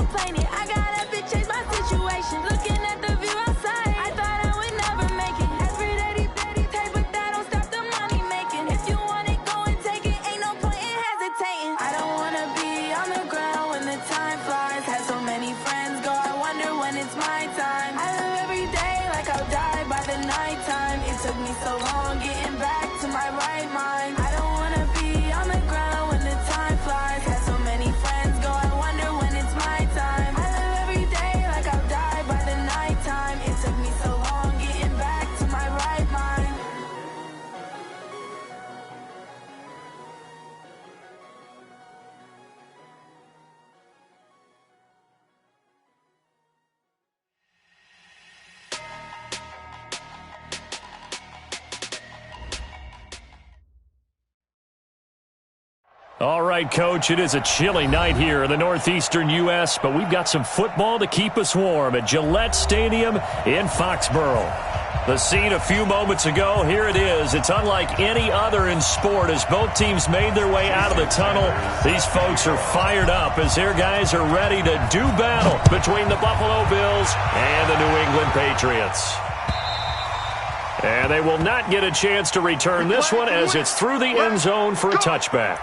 complaining. I got up and changed my situation. Looking at the view outside, I thought I would never make it. Every day, pay, but that don't stop the money making. If you want it, go and take it. Ain't no point in hesitating. I don't wanna be on the ground when the time flies. Had so many friends go, I wonder when it's my time. I live every day like I'll die by the nighttime. It took me so long getting back to my right mind. I don't wanna be on the ground when the time flies. Had so many friends go, I wonder when it's my time. I live every day like I'll die by the nighttime. It took me so long getting back to my right mind. All right, Coach, it is a chilly night here in the northeastern U.S., but we've got some football to keep us warm at Gillette Stadium in Foxborough. The scene a few moments ago, here it is. It's unlike any other in sport as both teams made their way out of the tunnel. These folks are fired up as their guys are ready to do battle between the Buffalo Bills and the New England Patriots. And they will not get a chance to return this one as it's through the end zone for a touchback.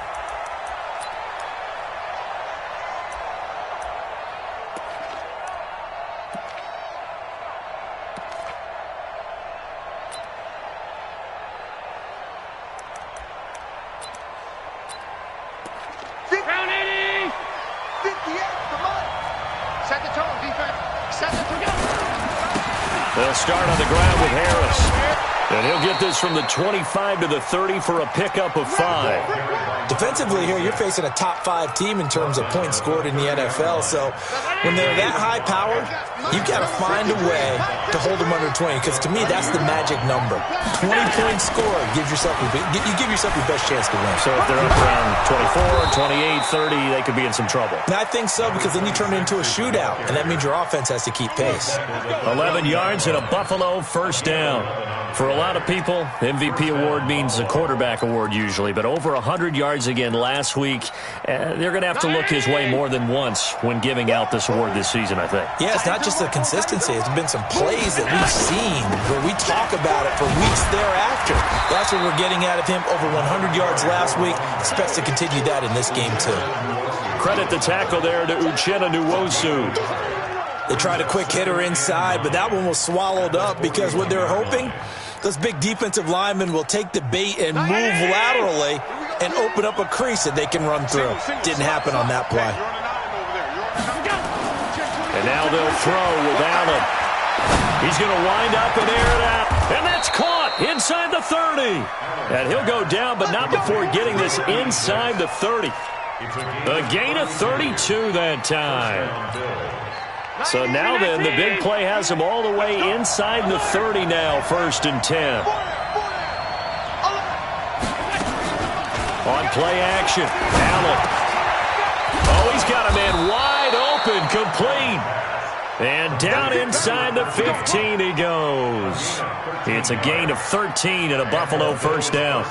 They'll start on the ground with Harris. And he'll get this from the 25 to the 30 for a pickup of 5. Defensively here, you're facing a top 5 team in terms of points scored in the NFL. So when they're that high powered, you've got to find a way to hold them under 20. Because to me, that's the magic number. 20 points scored gives yourself you give yourself your best chance to win. So if they're up around 24, 28, 30, they could be in some trouble. And I think so, because then you turn it into a shootout, and that means your offense has to keep pace. 11 yards and a Buffalo first down. For a lot of people, MVP award means a quarterback award usually, but over 100 yards again last week. They're going to have to look his way more than once when giving out this award this season, I think. Yeah, it's not just the consistency. It's been some plays that we've seen where we talk about it for weeks thereafter. That's what we're getting out of him. Over 100 yards last week. Expects to continue that in this game, too. Credit the tackle there to Uchenna Nwosu. They tried a quick hitter inside, but that one was swallowed up because what they're hoping, those big defensive linemen will take the bait and move laterally and open up a crease that they can run through. Didn't happen on that play. And now they'll throw with Allen. He's going to wind up and air it out. And that's caught inside the 30. And he'll go down, but not before getting this inside the 30. A gain of 32 that time. So now then, the big play has him all the way inside the 30 now, 1st and 10. On play action, Allen. Oh, he's got a man wide open, complete. And down inside the 15 he goes. It's a gain of 13 and a Buffalo first down.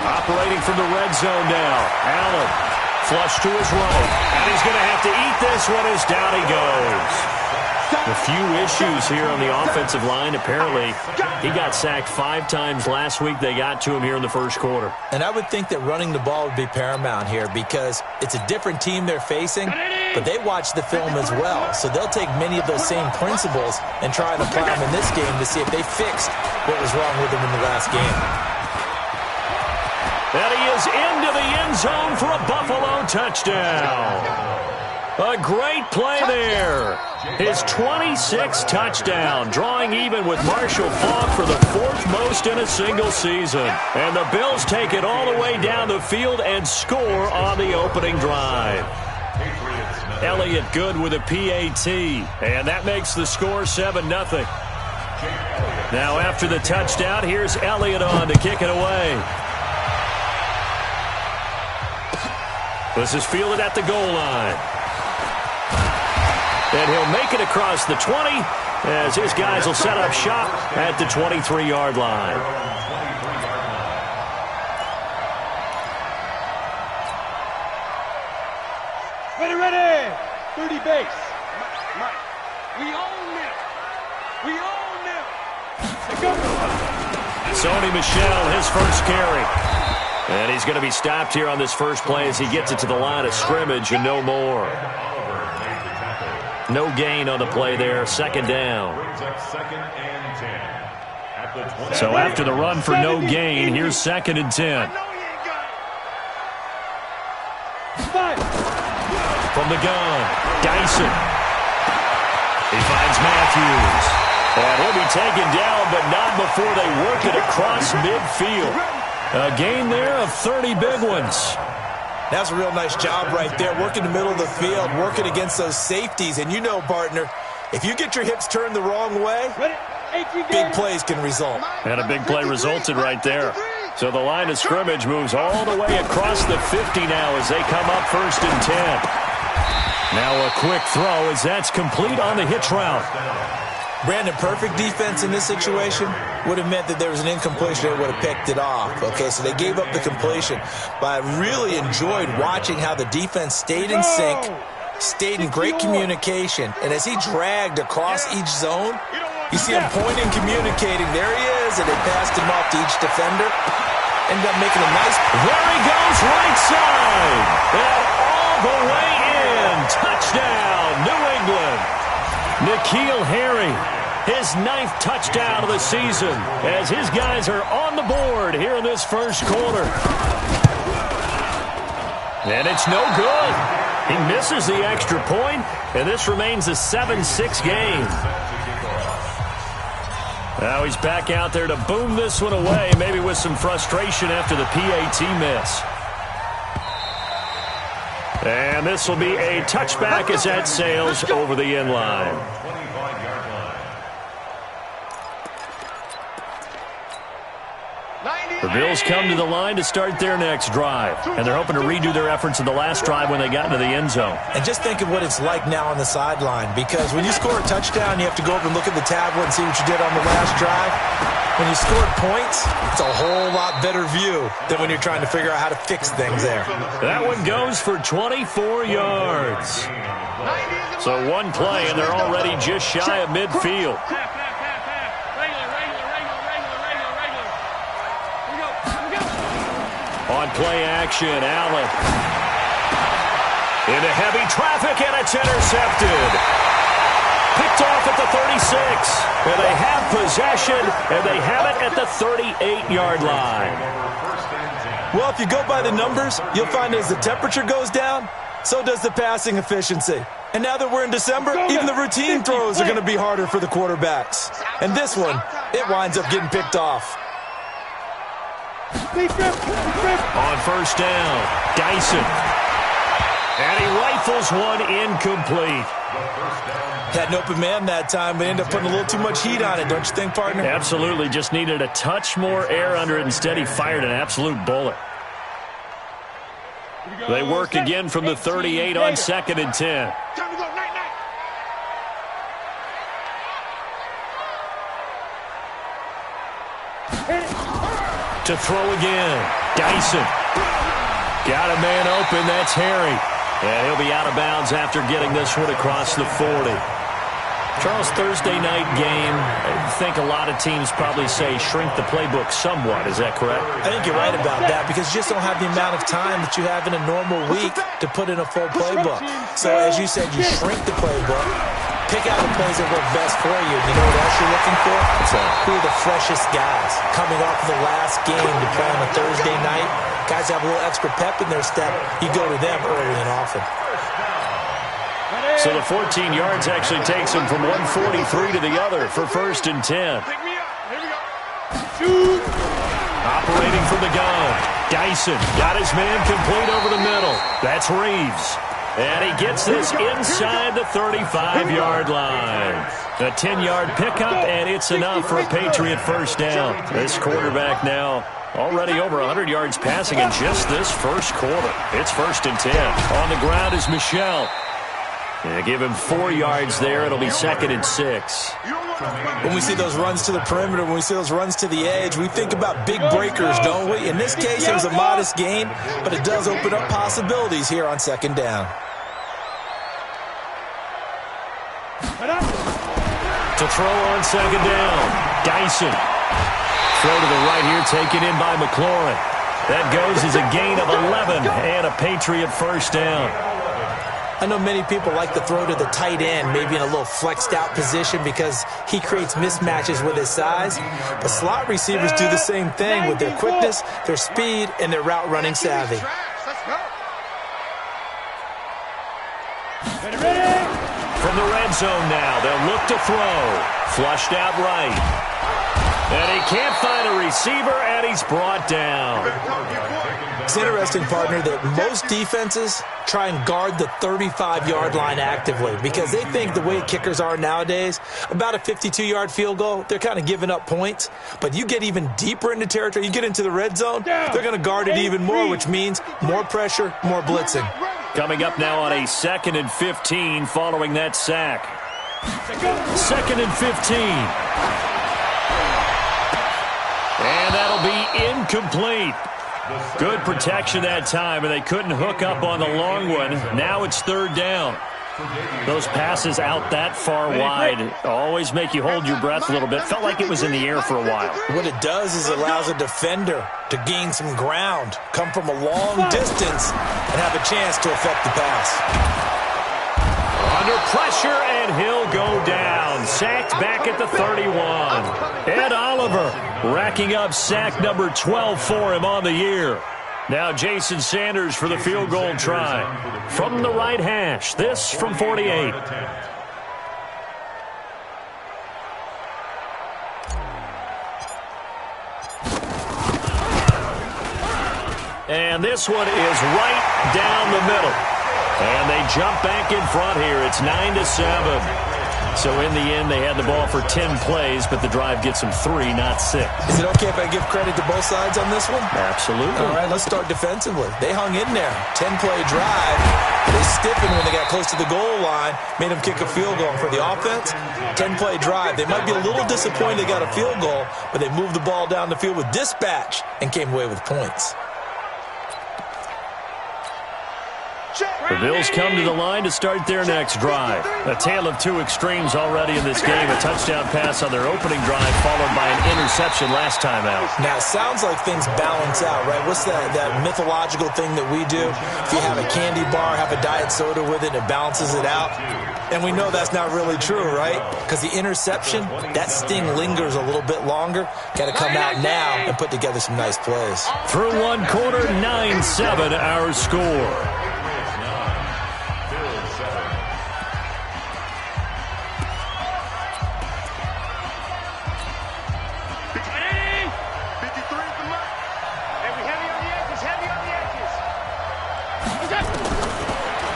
Operating from the red zone now. Allen, flush to his right. And he's going to have to eat this one as down he goes. A few issues here on the offensive line. Apparently, he got sacked 5 times last week. They got to him here in the first quarter. And I would think that running the ball would be paramount here because it's a different team they're facing, but they watch the film as well. So they'll take many of those same principles and try and apply them in this game to see if they fixed what was wrong with them in the last game. And he is into the end zone for a Buffalo touchdown. A great play there. His 26th touchdown, drawing even with Marshall Faulk for the 4th most in a single season. And the Bills take it all the way down the field and score on the opening drive. Elliott good with a PAT, and that makes the score 7-0. Now after the touchdown, here's Elliott on to kick it away. This is fielded at the goal line. And he'll make it across the 20 as his guys will set up shop at the 23-yard line. Ready. 30 base. We own it. We own it. Go. Sony Michel, his first carry. And he's going to be stopped here on this first play as he gets it to the line of scrimmage and no more. No gain on the play there. Second down. So after the run for no gain, here's 2nd and 10. From the gun, Dyson. He finds Matthews. And he'll be taken down, but not before they work it across midfield. A gain there of 30 big ones. That's a real nice job right there, working the middle of the field, working against those safeties. And you know, partner, if you get your hips turned the wrong way, big plays can result. And a big play resulted right there. So the line of scrimmage moves all the way across the 50 now as they come up 1st and 10. Now a quick throw as that's complete on the hitch route. Brandon, perfect defense in this situation would have meant that there was an incompletion. They would have picked it off. Okay, so they gave up the completion. But I really enjoyed watching how the defense stayed in sync, stayed in great communication. And as he dragged across each zone, you see him pointing, communicating. There he is, and they passed him off to each defender. Ended up making a nice... There he goes, right side. And all the way in. Touchdown, New England. N'Keal Harry, his 9th touchdown of the season, as his guys are on the board here in this first quarter. And it's no good. He misses the extra point, and this remains a 7-6 game. Now he's back out there to boom this one away, maybe with some frustration after the PAT miss. And this will be a touchback as that sails over the end line. The Bills come to the line to start their next drive. And they're hoping to redo their efforts in the last drive when they got into the end zone. And just think of what it's like now on the sideline. Because when you score a touchdown, you have to go over and look at the tablet and see what you did on the last drive. When you scored points, it's a whole lot better view than when you're trying to figure out how to fix things there. That one goes for 24 yards. So one play, and they're already just shy of midfield. On play action, Allen. Into heavy traffic, and it's intercepted. Picked off at the 36. And they have possession, and they have it at the 38-yard line. Well, if you go by the numbers, you'll find as the temperature goes down, so does the passing efficiency. And now that we're in December, even the routine throws are going to be harder for the quarterbacks. And this one, it winds up getting picked off. On first down, Dyson. And he rifles one incomplete. Had an open man that time, but ended up putting a little too much heat on it, don't you think, partner? Absolutely. Just needed a touch more air under it. Instead, he fired an absolute bullet. They work again from the 38 on 2nd and 10. To throw again, Dyson. Got a man open, that's Harry. And he'll be out of bounds after getting this one across the 40. Charles, Thursday night game, I think a lot of teams probably say shrink the playbook somewhat. Is that correct? I think you're right about that because you just don't have the amount of time that you have in a normal week to put in a full playbook. So as you said, you shrink the playbook, pick out the plays that work best for you. You know what else you're looking for? Who are the freshest guys coming off of the last game to play on a Thursday night? Guys have a little extra pep in their step. You go to them early and often. So the 14 yards actually takes him from 143 to the other for 1st and 10. Operating from the gun. Dyson got his man complete over the middle. That's Reeves. And he gets this inside the 35-yard line. A 10-yard pickup, and it's enough for a Patriot first down. This quarterback now already over 100 yards passing in just this first quarter. It's 1st and 10. On the ground is Michel. Yeah, give him 4 yards there. It'll be 2nd and 6. When we see those runs to the perimeter, when we see those runs to the edge, we think about big breakers, don't we? In this case, it was a modest gain, but it does open up possibilities here on 2nd down. To throw on 2nd down, Dyson. Throw to the right here, taken in by McLaurin. That goes as a gain of 11 and a Patriot 1st down. I know many people like to throw to the tight end, maybe in a little flexed out position because he creates mismatches with his size. But slot receivers do the same thing with their quickness, their speed, and their route running savvy. From the red zone now, they'll look to throw. Flushed out right. And he can't find a receiver, and he's brought down. It's interesting, partner, that most defenses try and guard the 35-yard line actively because they think the way kickers are nowadays, about a 52-yard field goal, they're kind of giving up points. But you get even deeper into territory, you get into the red zone, they're going to guard it even more, which means more pressure, more blitzing. Coming up now on a 2nd and 15 following that sack. 2nd and 15. And that'll be incomplete. Good protection that time, and they couldn't hook up on the long one. Now it's 3rd down. Those passes out that far wide always make you hold your breath a little bit. Felt like it was in the air for a while. What it does is it allows a defender to gain some ground, come from a long distance, and have a chance to affect the pass. Under pressure, and he'll go down. Sacked back at the 31. Ed Oliver racking up sack number 12 for him on the year. Now Jason Sanders for the field goal try. From the right hash, this from 48. And this one is right down the middle. And they jump back in front here. It's 9-7. So in the end, they had the ball for 10 plays, but the drive gets them 3, not 6. Is it okay if I give credit to both sides on this one? Absolutely. All right, let's start defensively. They hung in there. 10-play drive. They stiffened when they got close to the goal line, made them kick a field goal. For the offense, 10-play drive. They might be a little disappointed they got a field goal, but they moved the ball down the field with dispatch and came away with points. The Bills come to the line to start their next drive. A tale of two extremes already in this game. A touchdown pass on their opening drive followed by an interception last time out. Now, it sounds like things balance out, right? What's that mythological thing that we do? If you have a candy bar, have a diet soda with it, and it balances it out. And we know that's not really true, right? Because the interception, that sting lingers a little bit longer. Got to come out now and put together some nice plays. Through one quarter, 9-7 our score.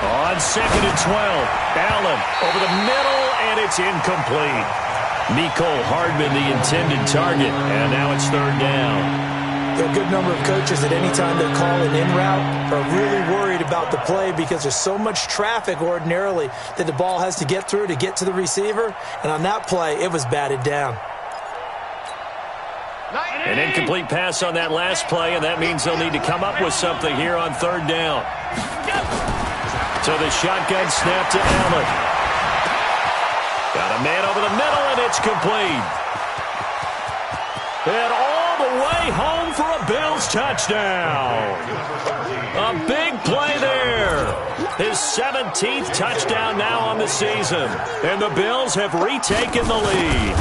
On 2nd and 12, Allen over the middle, and it's incomplete. Mecole Hardman, the intended target, and now it's 3rd down. There are a good number of coaches at any time they call an in route are really worried about the play because there's so much traffic ordinarily that the ball has to get through to get to the receiver, and on that play, it was batted down. An incomplete pass on that last play, and that means they'll need to come up with something here on 3rd down. So the shotgun snap to Allen. Got a man over the middle, and it's complete. And all the way home for a Bills touchdown. A big play there. His 17th touchdown now on the season. And the Bills have retaken the lead.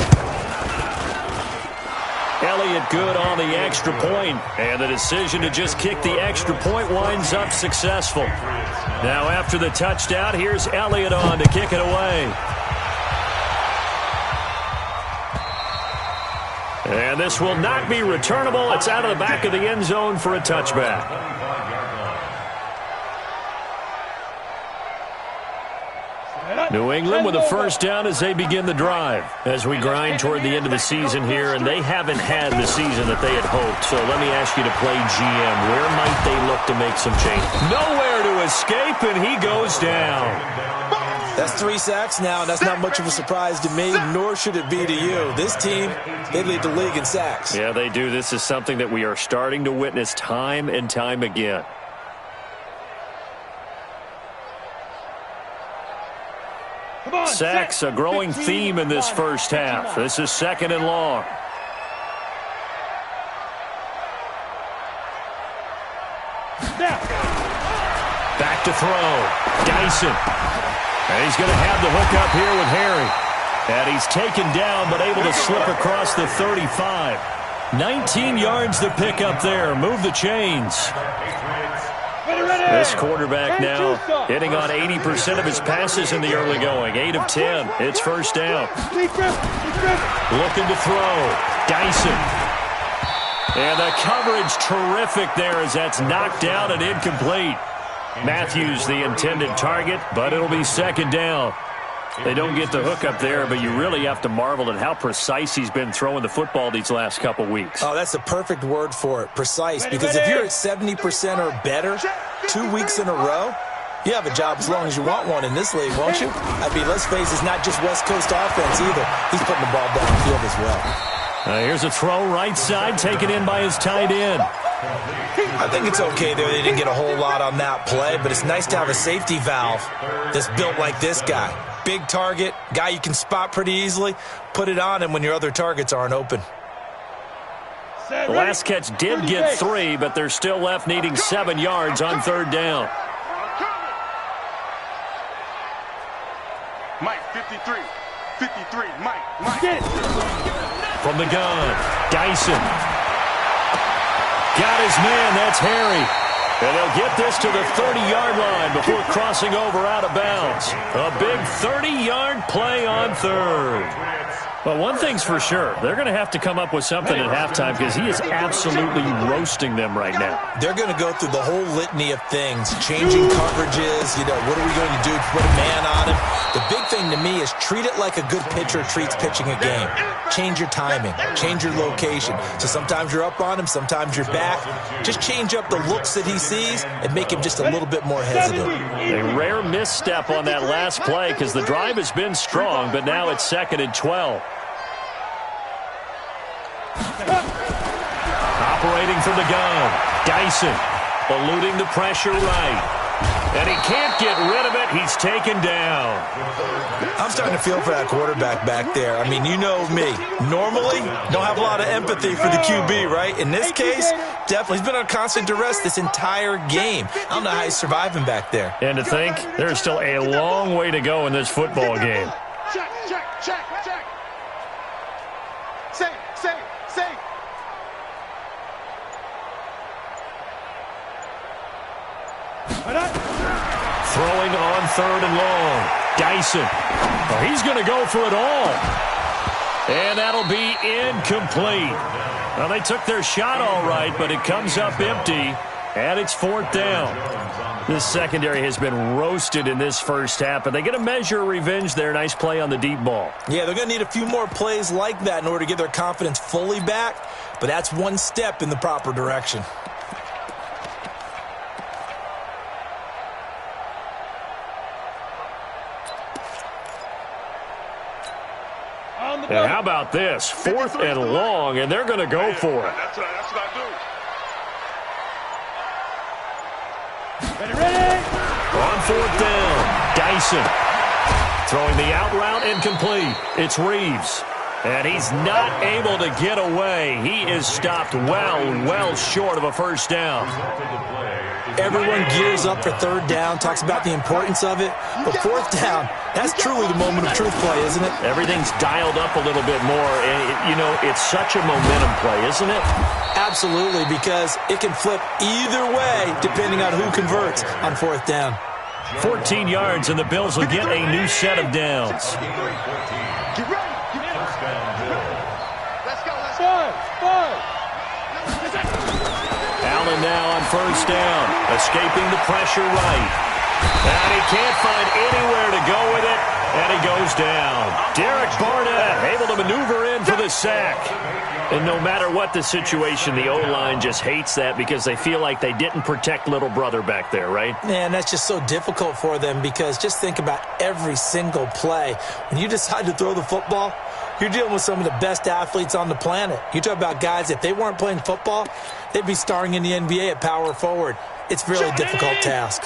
Elliott good on the extra point, and the decision to just kick the extra point winds up successful. Now after the touchdown, here's Elliott on to kick it away. And this will not be returnable. It's out of the back of the end zone for a touchback. New England with a first down as they begin the drive. As we grind toward the end of the season here, and they haven't had the season that they had hoped. So let me ask you to play GM. Where might they look to make some change? Nowhere to escape, and he goes down. That's 3 sacks now, and that's not much of a surprise to me, nor should it be to you. This team, they lead the league in sacks. Yeah, they do. This is something that we are starting to witness time and time again. Sacks, a growing theme in this first half. This is 2nd and long. Back to throw. Dyson. And he's going to have the hook up here with Harry. And he's taken down but able to slip across the 35. 19 yards to pick up there. Move the chains. This quarterback now hitting on 80% of his passes in the early going. 8 of 10. It's first down. Looking to throw. Dyson. And the coverage terrific there as that's knocked down and incomplete. Matthews the intended target, but it'll be 2nd down. They don't get the hook up there, but you really have to marvel at how precise he's been throwing the football these last couple weeks. Oh, that's the perfect word for it, precise, because if you're at 70% or better 2 weeks in a row, you have a job as long as you want one in this league, won't you? I mean, let's face it, it's not just West Coast offense either. He's putting the ball downfield as well. Here's a throw right side, taken in by his tight end. I think it's okay there. They didn't get a whole lot on that play, but it's nice to have a safety valve that's built like this guy. Big target, guy you can spot pretty easily. Put it on him when your other targets aren't open. The last catch did get 3, but they're still left needing 7 yards on 3rd down. Mike, 53, Mike. From the gun, Dyson. Got his man, that's Harry. And they'll get this to the 30-yard line before crossing over out of bounds. A big 30-yard play on 3rd. Well, one thing's for sure. They're going to have to come up with something at halftime because he is absolutely roasting them right now. They're going to go through the whole litany of things, changing coverages, what are we going to do to put a man on him? The big thing to me is treat it like a good pitcher treats pitching a game. Change your timing, change your location. So sometimes you're up on him, sometimes you're back. Just change up the looks that he sees and make him just a little bit more hesitant. A rare misstep on that last play because the drive has been strong, but now it's 2nd and 12. Operating from the gun, Dyson eluding the pressure right. And he can't get rid of it. He's taken down. I'm starting to feel for that quarterback back there. I mean, you know me. Normally, don't have a lot of empathy for the QB, right? In this case, definitely. He's been on constant duress this entire game. I don't know how he's surviving back there. And to think, there's still a long way to go in this football game. Check. Safe. Throwing on 3rd and long. Dyson. Oh, he's going to go for it all. And that'll be incomplete. Well, they took their shot all right, but it comes up empty. And it's 4th down. This secondary has been roasted in this first half, but they get a measure of revenge there. Nice play on the deep ball. Yeah, they're going to need a few more plays like that in order to get their confidence fully back, but that's one step in the proper direction. And how about this? 4th and long, and they're going to go for it. That's what I do. Ready? On 4th down, Dyson. Throwing the out route incomplete. It's Reeves. And he's not able to get away. He is stopped well short of a first down. Everyone gears up for 3rd down, talks about the importance of it. But 4th down, that's truly the moment of truth play, isn't it? Everything's dialed up a little bit more. And, it's such a momentum play, isn't it? Absolutely, because it can flip either way depending on who converts on 4th down. 14 yards, and the Bills will get a new set of downs. Get ready. Let's go. Allen now on 1st down, escaping the pressure right. And he can't find anywhere to go with it. And he goes down. Derek Barnett able to maneuver in for the sack. And no matter what the situation, the O-line just hates that because they feel like they didn't protect little brother back there, right? Man, that's just so difficult for them because just think about every single play. When you decide to throw the football, you're dealing with some of the best athletes on the planet. You talk about guys, if they weren't playing football, they'd be starring in the NBA at power forward. It's a really difficult task.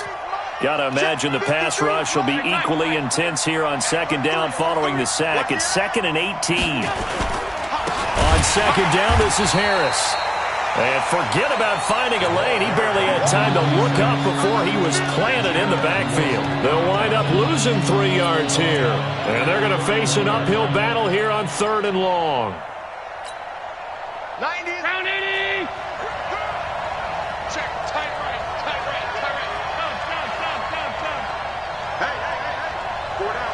Got to imagine the pass rush will be equally intense here on second down following the sack. It's 2nd and 18. On second down, this is Harris. And forget about finding a lane. He barely had time to look up before he was planted in the backfield. They'll wind up losing 3 yards here. And they're going to face an uphill battle here on 3rd and long. 90. Round 80. Check. Tight right. Hey. 4 down.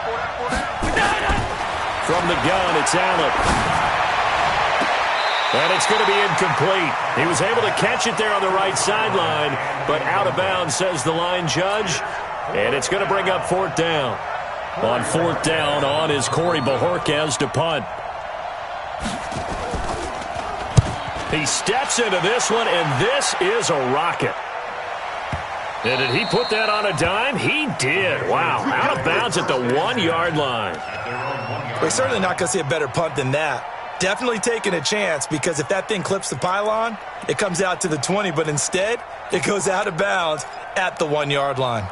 From the gun, it's Allen. And it's going to be incomplete. He was able to catch it there on the right sideline, but out of bounds, says the line judge. And it's going to bring up 4th down. On 4th down, on is Corey Bojorquez to punt. He steps into this one, and this is a rocket. And did he put that on a dime? He did. Wow, out of bounds at the 1-yard line. We're certainly not going to see a better punt than that. Definitely taking a chance because if that thing clips the pylon, it comes out to the 20, but instead, it goes out of bounds at the 1-yard line.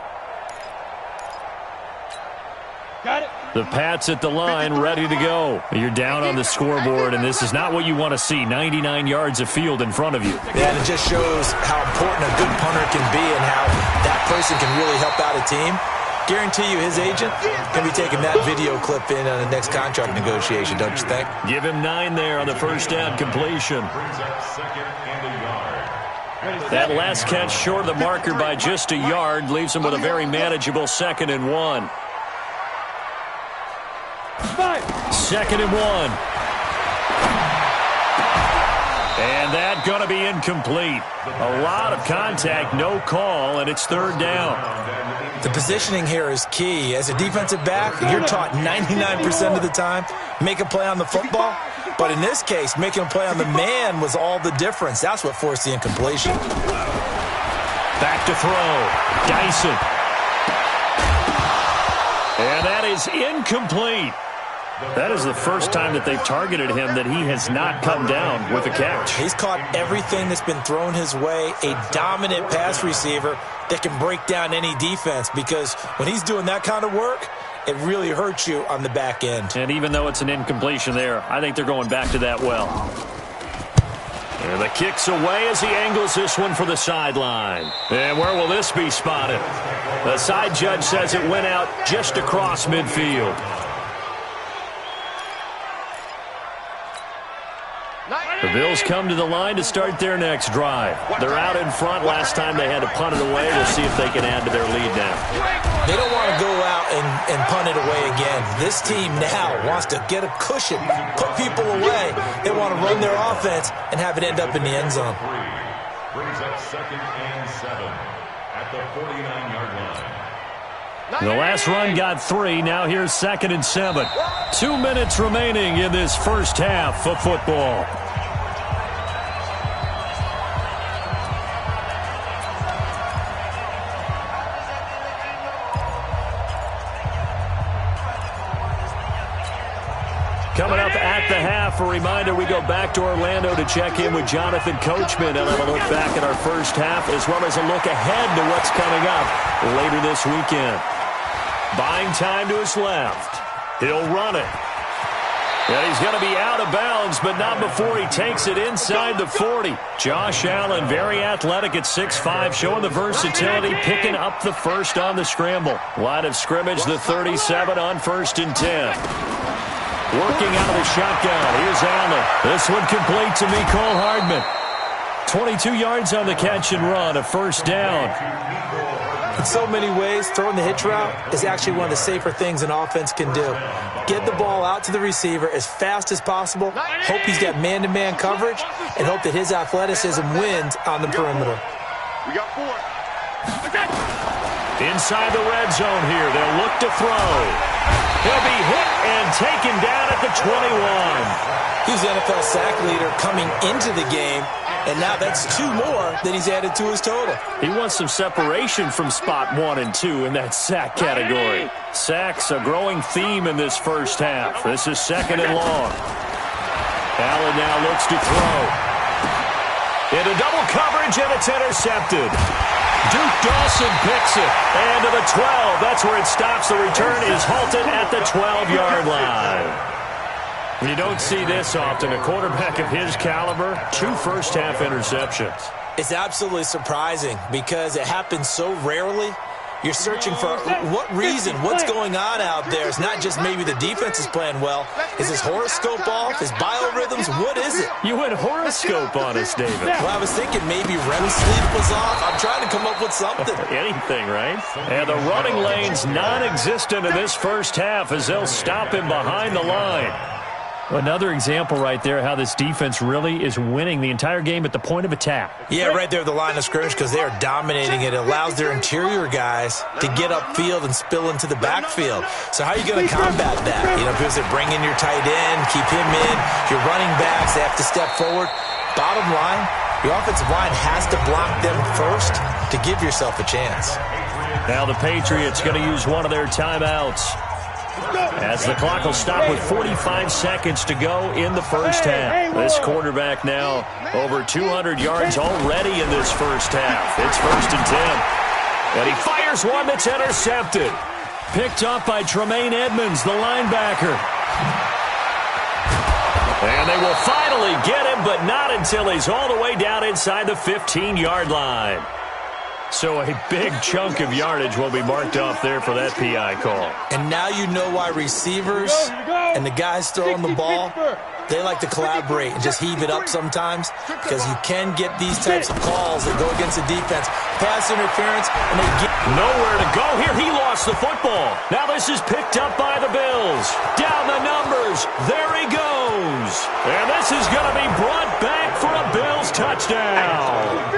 Got it. The Pats at the line, ready to go. You're down on the scoreboard, and this is not what you want to see. 99 yards of field in front of you. Yeah, and it just shows how important a good punter can be and how that person can really help out a team. Guarantee you his agent can be taking that video clip in on the next contract negotiation, don't you think? Give him 9 there on the first down completion. That last catch short of the marker by just a yard leaves him with a very manageable 2nd and 1. 2nd and 1. And that going to be incomplete. A lot of contact, no call, and it's 3rd down. The positioning here is key. As a defensive back, you're taught 99% of the time, make a play on the football. But in this case, making a play on the man was all the difference. That's what forced the incompletion. Back to throw. Dyson. And that is incomplete. That is the first time that they've targeted him that he has not come down with a catch. He's caught everything that's been thrown his way, a dominant pass receiver that can break down any defense because when he's doing that kind of work, it really hurts you on the back end. And even though it's an incompletion there, I think they're going back to that well. And the kick's away as he angles this one for the sideline. And where will this be spotted? The side judge says it went out just across midfield. The Bills come to the line to start their next drive. They're out in front. Last time they had to punt it away. We'll see if they can add to their lead now. They don't want to go out and punt it away again. This team now wants to get a cushion, put people away. They want to run their offense and have it end up in the end zone. Brings up 2nd and 7 at the 49-yard line. The last run got 3. Now here's 2nd and 7. 2 minutes remaining in this first half of football. Coming up at the half, a reminder, we go back to Orlando to check in with Jonathan Coachman and have a look back at our first half as well as a look ahead to what's coming up later this weekend. Buying time to his left. He'll run it. And he's going to be out of bounds, but not before he takes it inside the 40. Josh Allen, very athletic at 6'5", showing the versatility, picking up the first on the scramble. Line of scrimmage, the 37 on 1st and 10. Working out of the shotgun. Here's Allen. This one complete to Mecole Hardman. 22 yards on the catch and run, a first down. In so many ways, throwing the hitch route is actually one of the safer things an offense can do. Get the ball out to the receiver as fast as possible, hope he's got man-to-man coverage, and hope that his athleticism wins on the perimeter. We got 4. Inside the red zone here. They'll look to throw. He'll be hit and taken down at the 21. He's the NFL sack leader coming into the game, and now that's 2 more that he's added to his total. He wants some separation from spot 1 and 2 in that sack category. Sacks a growing theme in this first half. This is 2nd and long. Allen now looks to throw. Into double coverage, and it's intercepted. Duke Dawson picks it. And to the 12. That's where it stops. The return is halted at the 12-yard line. You don't see this often. A quarterback of his caliber, 2 first-half interceptions. It's absolutely surprising because it happens so rarely. You're searching for what reason, what's going on out there. It's not just maybe the defense is playing well. Is his horoscope off? His biorhythms? What is it? You went horoscope on us, David. Well, I was thinking maybe REM sleep was off. I'm trying to come up with something. Anything, right? And the running lane's non-existent in this first half as they'll stop him behind the line. Another example right there how this defense really is winning the entire game at the point of attack. Yeah, right there at the line of scrimmage because they are dominating it. It allows their interior guys to get upfield and spill into the backfield. So how are you going to combat that? You know, because they bring in your tight end, keep him in. Your running backs, they have to step forward. Bottom line, your offensive line has to block them first to give yourself a chance. Now the Patriots going to use one of their timeouts, as the clock will stop with 45 seconds to go in the first half. This quarterback now over 200 yards already in this first half. It's 1st and 10. And he fires one that's intercepted. Picked up by Tremaine Edmonds, the linebacker. And they will finally get him, but not until he's all the way down inside the 15-yard line. So a big chunk of yardage will be marked off there for that PI call. And now you know why receivers and the guys throwing the ball, they like to collaborate and just heave it up sometimes because you can get these types of calls that go against the defense. Pass interference, and they get nowhere to go here. He lost the football. Now this is picked up by the Bills. Down the numbers. There he goes. And this is going to be brought back for a Bills touchdown.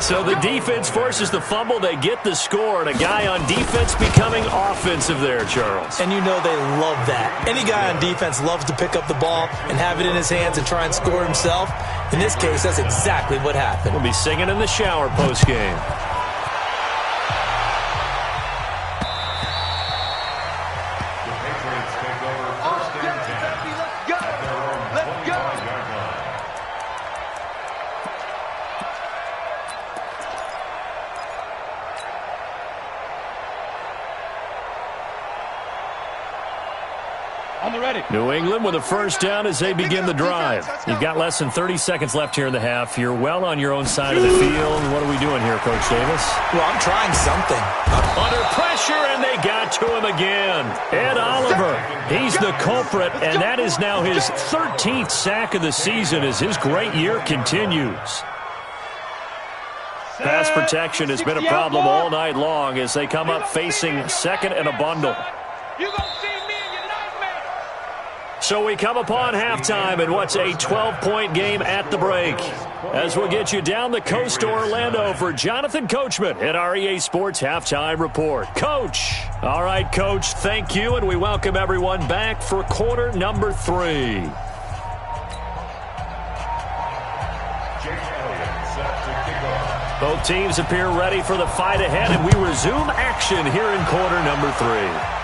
So the defense forces the fumble. They get the score, and a guy on defense becoming offensive there, Charles. And you know they love that. Any guy on defense loves to pick up the ball and have it in his hands and try and score himself. In this case, that's exactly what happened. We'll be singing in the shower post-game. New England with a first down as they begin the drive. You've got less than 30 seconds left here in the half. You're well on your own side of the field. What are we doing here, Coach Davis? Well, I'm trying something. Under pressure, and they got to him again. Ed Oliver, he's the culprit, and that is now his 13th sack of the season as his great year continues. Pass protection has been a problem all night long as they come up facing 2nd and a bundle. So we come upon halftime in what's a 12-point game at the break. As we'll get you down the coast to Orlando for Jonathan Coachman at our EA Sports Halftime Report. Coach. All right, Coach, thank you, and we welcome everyone back for quarter number 3. Both teams appear ready for the fight ahead, and we resume action here in quarter number 3.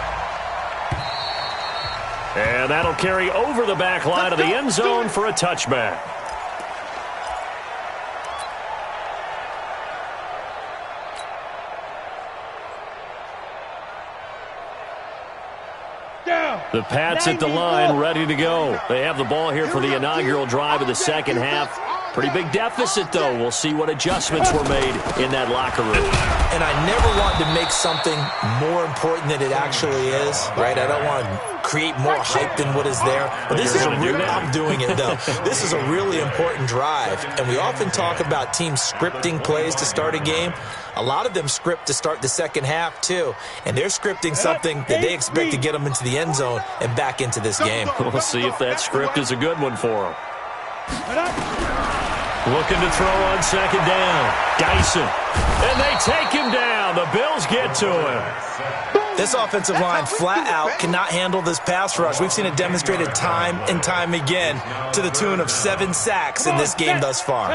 And that'll carry over the back line of the end zone for a touchback. The Pats at the line, ready to go. They have the ball here for the inaugural drive of the second half. Pretty big deficit, though. We'll see what adjustments were made in that locker room. And I never want to make something more important than it actually is, right? I don't want to create more hype than what is there. But this is I'm doing it, though. This is a really important drive. And we often talk about teams scripting plays to start a game. A lot of them script to start the second half, too. And they're scripting something that they expect to get them into the end zone and back into this game. We'll see if that script is a good one for them. Looking to throw on second down. Dyson. And they take him down. The Bills get to him. This offensive line flat out cannot handle this pass rush. We've seen it demonstrated time and time again to the tune of 7 sacks in this game thus far.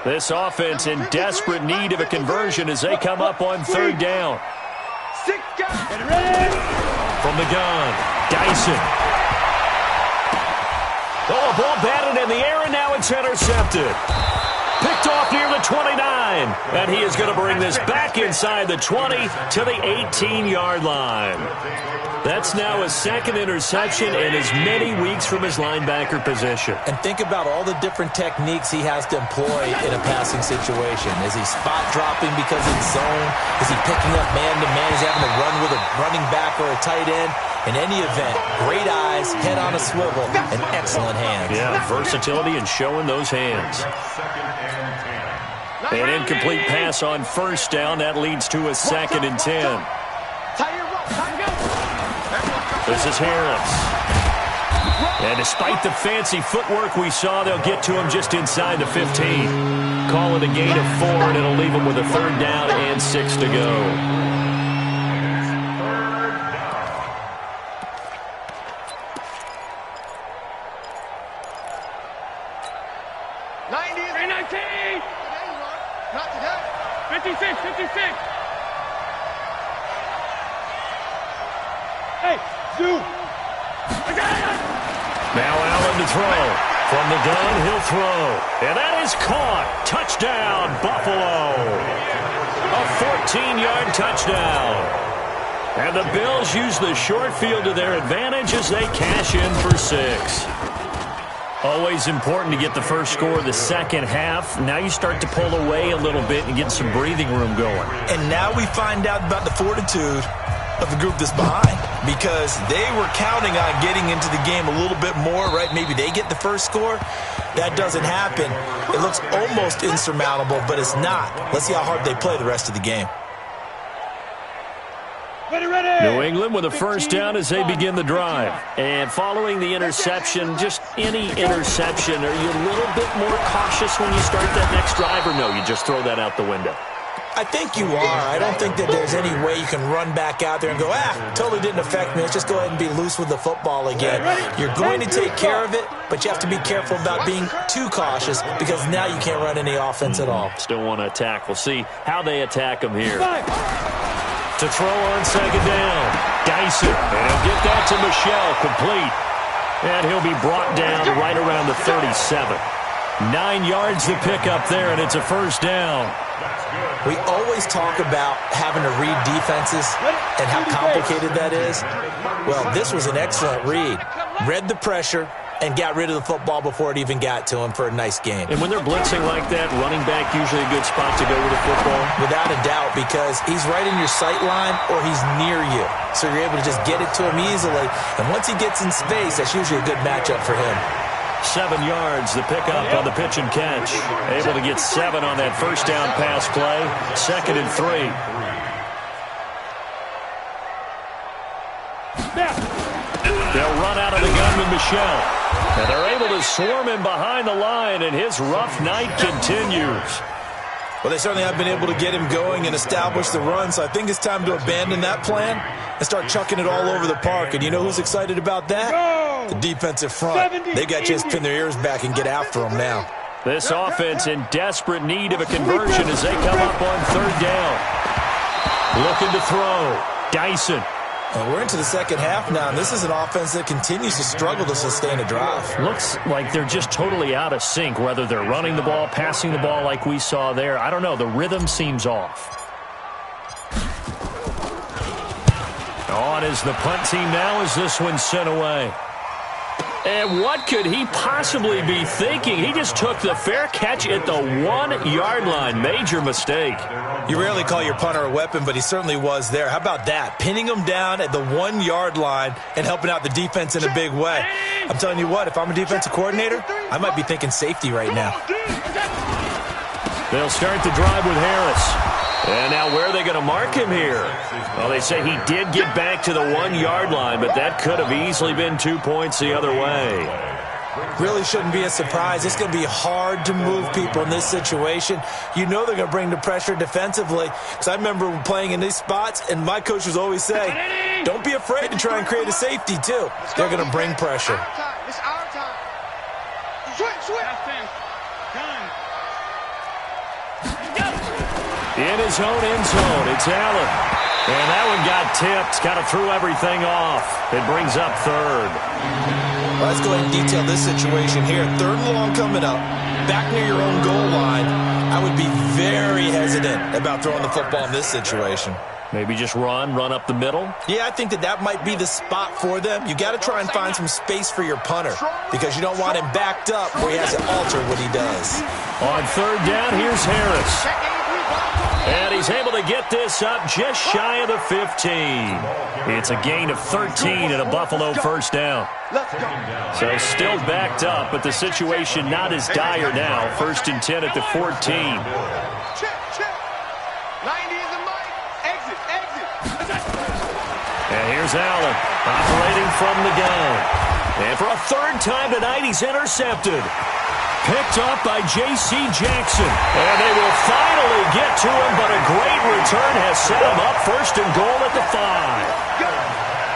This offense in desperate need of a conversion as they come up on third down. From the gun, Dyson. Oh, a ball batted in the air, and now it's intercepted. Picked off near the 29, and he is going to bring this back inside the 20 to the 18-yard line. That's now his second interception in as many weeks from his linebacker position. And think about all the different techniques he has to employ in a passing situation. Is he spot dropping because it's zone? Is he picking up man-to-man? Is he having to run with a running back or a tight end? In any event, great eyes, head on a swivel, and excellent hands. Yeah, versatility and showing those hands. An incomplete pass on first down. That leads to a 2nd and 10. This is Harris. And despite the fancy footwork we saw, they'll get to him just inside the 15. Call it a gain of 4, and it'll leave him with a 3rd down and 6 to go. Now Allen to throw. From the gun, he'll throw. And that is caught. Touchdown, Buffalo. A 14-yard touchdown. And the Bills use the short field to their advantage as they cash in for 6. Always important to get the first score of the second half. Now you start to pull away a little bit and get some breathing room going. And now we find out about the fortitude of the group that's behind, because they were counting on getting into the game a little bit more, right? Maybe they get the first score. That doesn't happen. It looks almost insurmountable, but it's not. Let's see how hard they play the rest of the game. New England with a first down as they begin the drive. And following the interception, just any interception, are you a little bit more cautious when you start that next drive, or no, you just throw that out the window? I think you are. I don't think that there's any way you can run back out there and go, totally didn't affect me. Let's just go ahead and be loose with the football again. You're going to take care of it, but you have to be careful about being too cautious, because now you can't run any offense at all. Still want to attack. We'll see how they attack them here. To throw on second down, Dyson. And he'll get that to Michel, complete. And he'll be brought down right around the 37. 9 yards to pick up there, and it's a first down. We always talk about having to read defenses and how complicated that is. Well, this was an excellent read. Read the pressure and got rid of the football before it even got to him for a nice game. And when they're blitzing like that, running back usually a good spot to go with the football? Without a doubt, because he's right in your sight line or he's near you. So you're able to just get it to him easily. And once he gets in space, that's usually a good matchup for him. 7 yards, the pickup on the pitch and catch. Able to get 7 on that first down pass play. 2nd and 3. They'll run out of the gun with Michel. And they're able to swarm him behind the line, and his rough night continues. Well, they certainly have been able to get him going and establish the run, so I think it's time to abandon that plan and start chucking it all over the park. And you know who's excited about that? The defensive front. They got a chance to pin their ears back and get after them now. This offense in desperate need of a conversion as they come up on third down. Looking to throw. Dyson. And we're into the second half now, and this is an offense that continues to struggle to sustain a drive. Looks like they're just totally out of sync, whether they're running the ball, passing the ball like we saw there. I don't know. The rhythm seems off. On is the punt team now as this one's sent away. And what could he possibly be thinking? He just took the fair catch at the 1-yard line. Major mistake. You rarely call your punter a weapon, but he certainly was there. How about that? Pinning him down at the 1-yard line and helping out the defense in a big way. I'm telling you what, if I'm a defensive coordinator, I might be thinking safety right now. They'll start the drive with Harris. And now where are they going to mark him here? Well, they say he did get back to the 1-yard line, but that could have easily been 2 points the other way. really shouldn't be a surprise. It's going to be hard to move people in this situation. You know they're going to bring the pressure defensively. Because I remember playing in these spots, and my coach was always saying, don't be afraid to try and create a safety, too. They're going to bring pressure. It's our time. Switch. In his own end zone, it's Allen. And that one got tipped, kind of threw everything off. It brings up third. Well, let's go ahead and detail this situation here. 3rd and long coming up, back near your own goal line. I would be very hesitant about throwing the football in this situation. Maybe just run up the middle? Yeah, I think that might be the spot for them. You got to try and find some space for your punter because you don't want him backed up where he has to alter what he does. On 3rd down, here's Harris. And he's able to get this up just shy of the 15. It's a gain of 13 and a Buffalo first down. So still backed up, but the situation not as dire now. 1st and 10 at the 14. Check. 90 is the mic. Exit. And here's Allen operating from the gun. And for a 3rd time tonight, he's intercepted. Picked up by J.C. Jackson. And they will finally get to him, but a great return has set him up 1st and goal at the 5.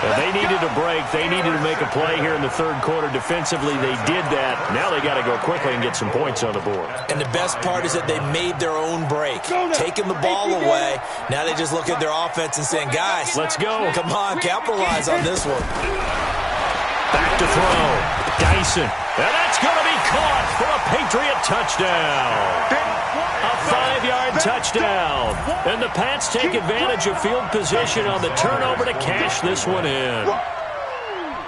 And they needed a break. They needed to make a play here in the 3rd quarter. Defensively, they did that. Now they got to go quickly and get some points on the board. And the best part is that they made their own break, taking the ball away. Now they just look at their offense and saying, guys, let's go. Come on, capitalize on this one. Back to throw. Dyson. And that's going to be caught for a Patriot touchdown. A 5-yard touchdown. And the Pats take advantage of field position on the turnover to cash this one in.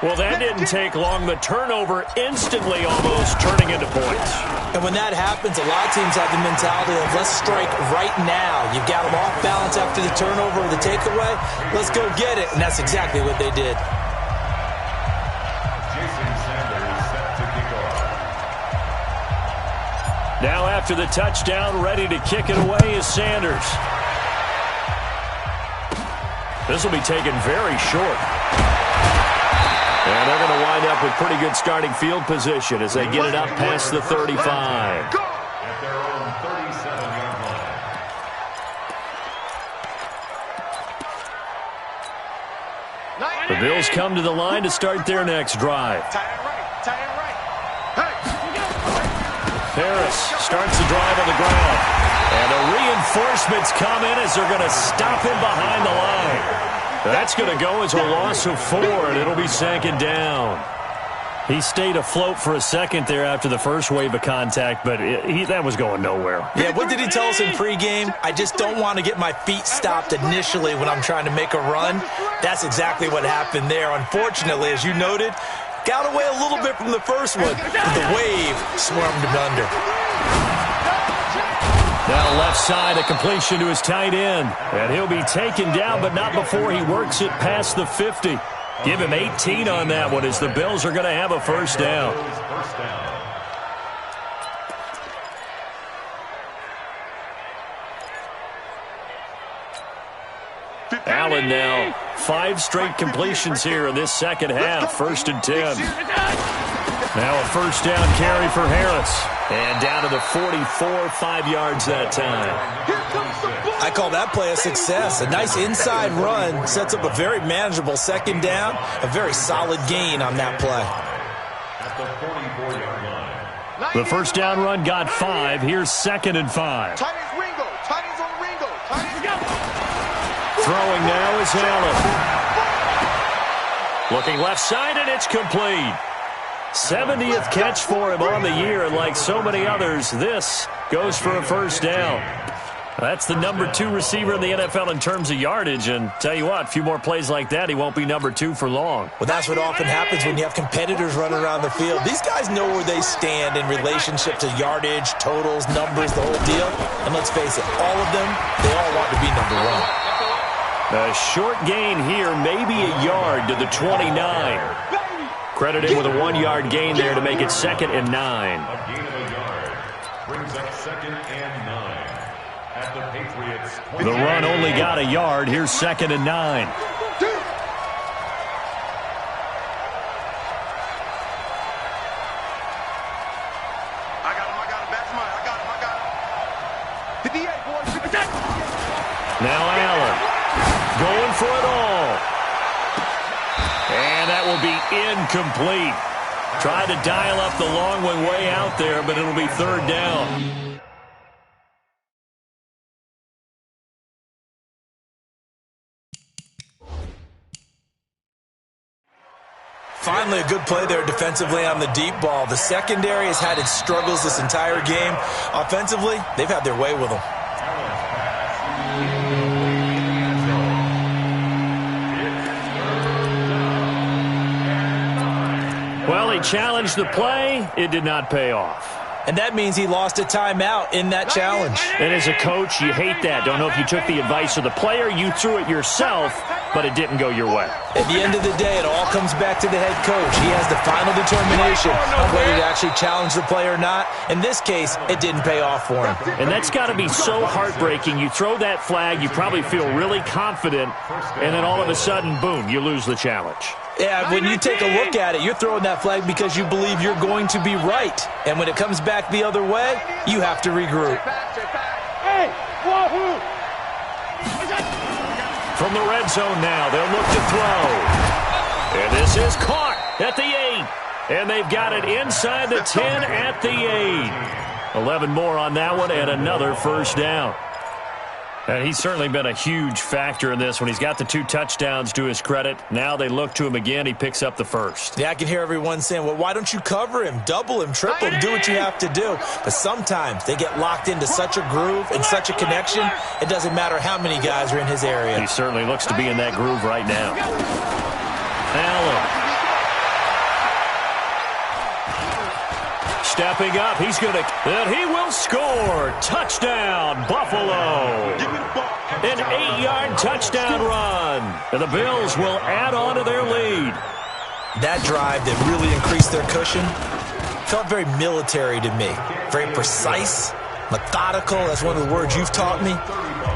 Well, that didn't take long. The turnover instantly almost turning into points. And when that happens, a lot of teams have the mentality of let's strike right now. You've got them off balance after the turnover or the takeaway. Let's go get it. And that's exactly what they did. Now after the touchdown, ready to kick it away is Sanders. This will be taken very short. And they're going to wind up with pretty good starting field position as they get it up past the 35. At their own 37-yard line. The Bills come to the line to start their next drive. Harris starts the drive on the ground. And the reinforcements come in as they're going to stop him behind the line. That's going to go as a loss of 4, and it'll be 2nd down. He stayed afloat for a second there after the first wave of contact, but that was going nowhere. Yeah, what did he tell us in pregame? I just don't want to get my feet stopped initially when I'm trying to make a run. That's exactly what happened there. Unfortunately, as you noted, got away a little bit from the first one, but the wave swarmed him under. Now left side, a completion to his tight end. And he'll be taken down, but not before he works it past the 50. Give him 18 on that one as the Bills are going to have a first down. Allen now, 5 straight completions here in this second half. 1st and 10. Now a first down carry for Harris. And down to the 44, 5 yards that time. I call that play a success. A nice inside run sets up a very manageable 2nd down. A very solid gain on that play. At the 44-yard line. The first down run got 5. Here's 2nd and 5. Throwing now is Allen. Looking left side, and it's complete. 70th catch for him on the year, and like so many others, this goes for a first down. That's the number 2 receiver in the NFL in terms of yardage, and tell you what, a few more plays like that, he won't be number 2 for long. Well, that's what often happens when you have competitors running around the field. These guys know where they stand in relationship to yardage, totals, numbers, the whole deal. And let's face it, all of them, they all want to be number 1. A short gain here, maybe a yard to the 29. Credited with a 1-yard gain there to make it 2nd and 9. A gain of a yard brings up 2nd and 9 at the Patriots. The run only got a yard. Here's 2nd and 9. Now Allen going for it all. And that will be incomplete. Tried to dial up the long one way out there, but it'll be third down. Finally, a good play there defensively on the deep ball. The secondary has had its struggles this entire game. Offensively, they've had their way with them. Well, he challenged the play. It did not pay off. And that means he lost a timeout in that challenge. And as a coach, you hate that. Don't know if you took the advice of the player, you threw it yourself, but it didn't go your way. At the end of the day, it all comes back to the head coach. He has the final determination on whether to actually challenge the play or not. In this case, it didn't pay off for him. And that's got to be so heartbreaking. You throw that flag, you probably feel really confident, and then all of a sudden, boom, you lose the challenge. Yeah, when you take a look at it, you're throwing that flag because you believe you're going to be right. And when it comes back the other way, you have to regroup. Hey, wahoo! From the red zone now, they'll look to throw. And this is caught at the 8. And they've got it inside the 10 at the 8. 11 more on that one and another first down. And he's certainly been a huge factor in this when he's got the 2 touchdowns to his credit. Now they look to him again. He picks up the first. Yeah, I can hear everyone saying, well, why don't you cover him, double him, triple him, do what you have to do. But sometimes they get locked into such a groove and such a connection, it doesn't matter how many guys are in his area. He certainly looks to be in that groove right now. Allen. Stepping up, he's going to, and he will score. Touchdown, Buffalo. An 8-yard touchdown run. And the Bills will add on to their lead. That drive that really increased their cushion felt very military to me. Very precise, methodical. That's one of the words you've taught me.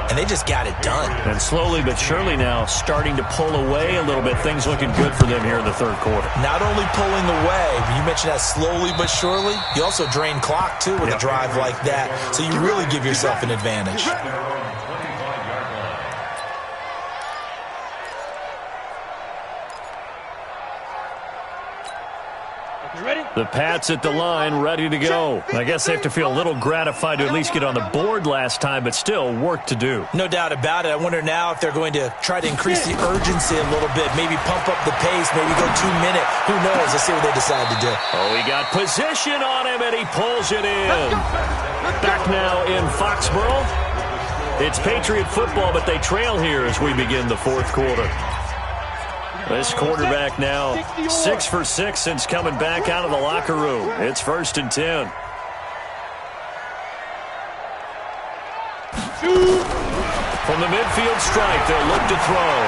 And they just got it done. And slowly but surely now starting to pull away a little bit. Things looking good for them here in the third quarter. Not only pulling away, you mentioned that slowly but surely, you also drain clock too with a drive like that. So you really give yourself an advantage. The Pats at the line, ready to go. I guess they have to feel a little gratified to at least get on the board last time, but still work to do. No doubt about it. I wonder now if they're going to try to increase the urgency a little bit, maybe pump up the pace, maybe go 2 minute. Who knows? Let's see what they decide to do. Oh, he got position on him, and he pulls it in. Back now in Foxborough. It's Patriot football, but they trail here as we begin the fourth quarter. This quarterback now 6 for 6 since coming back out of the locker room. It's 1st and 10. From the midfield stripe, they'll look to throw.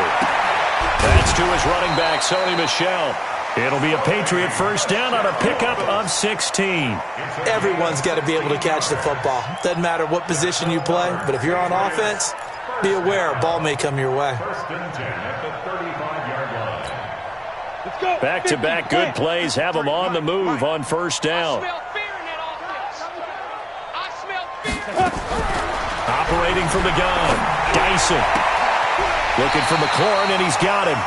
That's to his running back, Sony Michel. It'll be a Patriot first down on a pickup of 16. Everyone's got to be able to catch the football. Doesn't matter what position you play, but if you're on offense, be aware a ball may come your way. Back-to-back good plays have them on the move on first down. Operating from the gun, Dyson. Looking for McLaurin, and he's got him.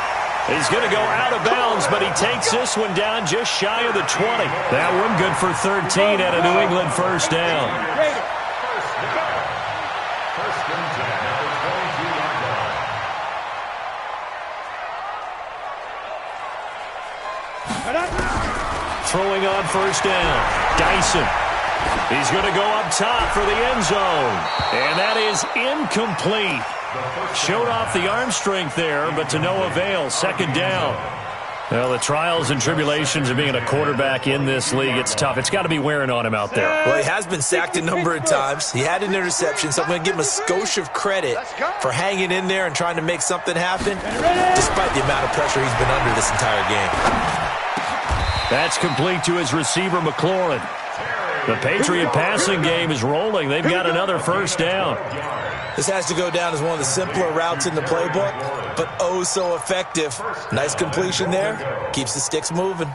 He's going to go out of bounds, but he takes this one down just shy of the 20. That one good for 13 at a New England first down. Throwing on first down, Dyson. He's going to go up top for the end zone. And that is incomplete. Showed off the arm strength there, but to no avail. Second down. Well, the trials and tribulations of being a quarterback in this league, it's tough. It's got to be wearing on him out there. Well, he has been sacked a number of times. He had an interception, so I'm going to give him a skosh of credit for hanging in there and trying to make something happen, despite the amount of pressure he's been under this entire game. That's complete to his receiver, McLaurin. The Patriot passing game is rolling. They've got another first down. This has to go down as one of the simpler routes in the playbook, but oh so effective. Nice completion there. Keeps the sticks moving.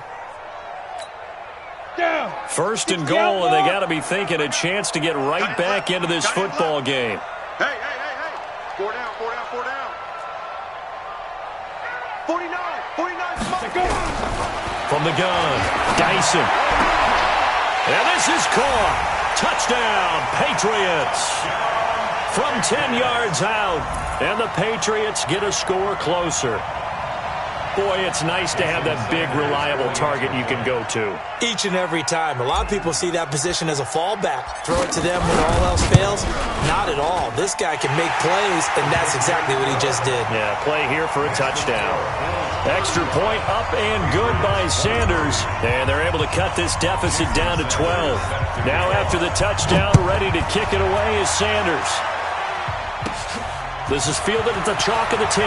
First and goal, and they got to be thinking a chance to get right back into this football game. Four down. 49. From the gun, Dyson. And this is caught. Touchdown, Patriots. From 10 yards out, and the Patriots get a score closer. Boy, it's nice to have that big, reliable target you can go to. Each and every time. A lot of people see that position as a fallback. Throw it to them when all else fails. Not at all. This guy can make plays, and that's exactly what he just did. Yeah, play here for a touchdown. Extra point up and good by Sanders. And they're able to cut this deficit down to 12. Now after the touchdown, ready to kick it away is Sanders. This is fielded at the chalk of the 10.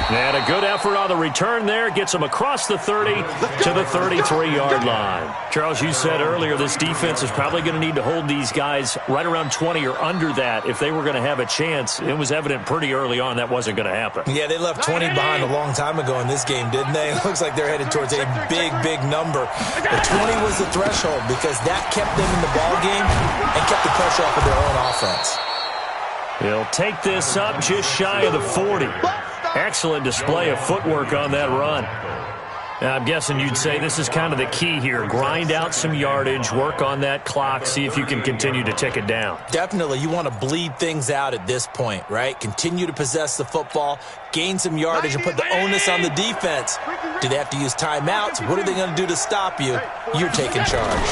And a good effort on the return there. Gets him across the 30 to the 33-yard line. Charles, you said earlier this defense is probably going to need to hold these guys right around 20 or under that if they were going to have a chance. It was evident pretty early on that wasn't going to happen. Yeah, they left 20 behind a long time ago in this game, didn't they? It looks like they're headed towards a big, big number. The 20 was the threshold because that kept them in the ball game and kept the pressure off of their own offense. He'll take this up just shy of the 40. Excellent display of footwork on that run. Now, I'm guessing you'd say this is kind of the key here. Grind out some yardage, work on that clock, see if you can continue to tick it down. Definitely. You want to bleed things out at this point, right? Continue to possess the football, gain some yardage, and put the onus on the defense. Do they have to use timeouts? What are they going to do to stop you? You're taking charge.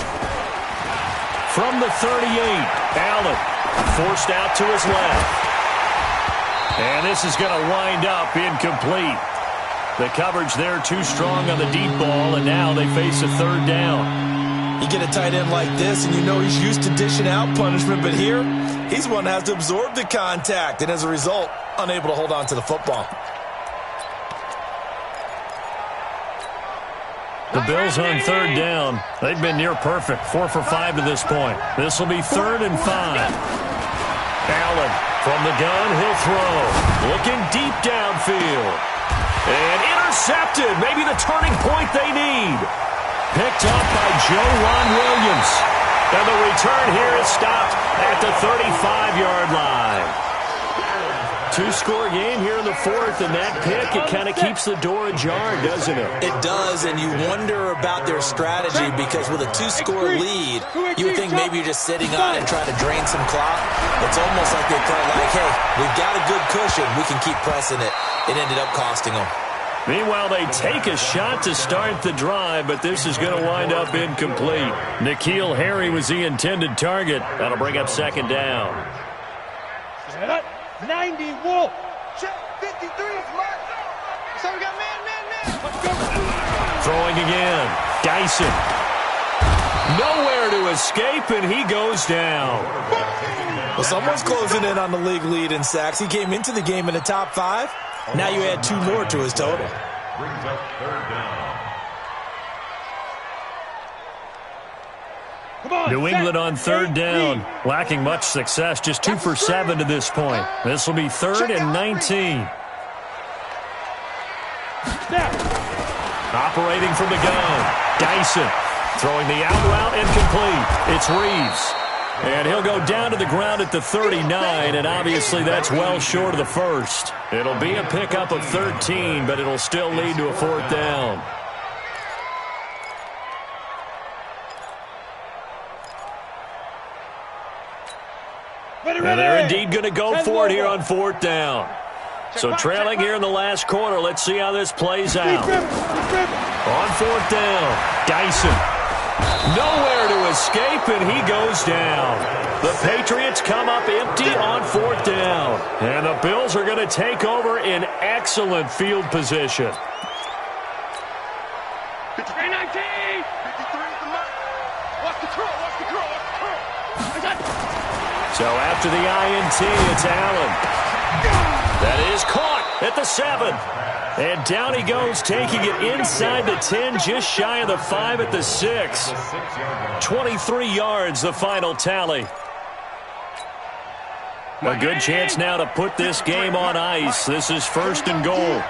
From the 38, Allen forced out to his left. And this is going to wind up incomplete. The coverage there too strong on the deep ball, and now they face a third down. You get a tight end like this, and you know he's used to dishing out punishment, but here, he's one that has to absorb the contact, and as a result, unable to hold on to the football. The Bills on third down. They've been near perfect, 4 for 5 to this point. This will be 3rd and 5. Allen from the gun, he'll throw. Looking deep downfield. And intercepted. Maybe the turning point they need. Picked up by Joe Ron Williams. And the return here is stopped at the 35-yard line. Two-score game here in the 4th, and that pick, it kind of keeps the door ajar, doesn't it? It does, and you wonder about their strategy because with a 2-score lead, you would think maybe you're just sitting on it and trying to drain some clock. It's almost like they felt like, hey, we've got a good cushion. We can keep pressing it. It ended up costing them. Meanwhile, they take a shot to start the drive, but this is going to wind up incomplete. N'Keal Harry was the intended target. That'll bring up 2nd down. 90, Wolf. Check, 53 is left. So we got man. Let's go. Throwing again. Dyson. Nowhere to escape, and he goes down. Well, someone's closing in on the league lead in sacks. He came into the game in the top 5. Now you add 2 more to his total. Brings up 3rd down. New England on 3rd down, lacking much success, just 2 for 7 to this point. This will be 3rd and 19. Operating from the gun, Dyson throwing the out route incomplete. It's Reeves. And he'll go down to the ground at the 39, and obviously that's well short of the first. It'll be a pickup of 13, but it'll still lead to a 4th down. And they're indeed going to go for it here on 4th down. So trailing here in the last quarter, let's see how this plays out. On 4th down, Dyson. Nowhere to escape, and he goes down. The Patriots come up empty on 4th down. And the Bills are going to take over in excellent field position. 53-19. 53 is the mark. Watch the curl. So after the INT, it's Allen. That is caught at the 7. And down he goes, taking it inside the 10, just shy of the 5 at the 6. 23 yards, the final tally. A good chance now to put this game on ice. This is 1st and goal. And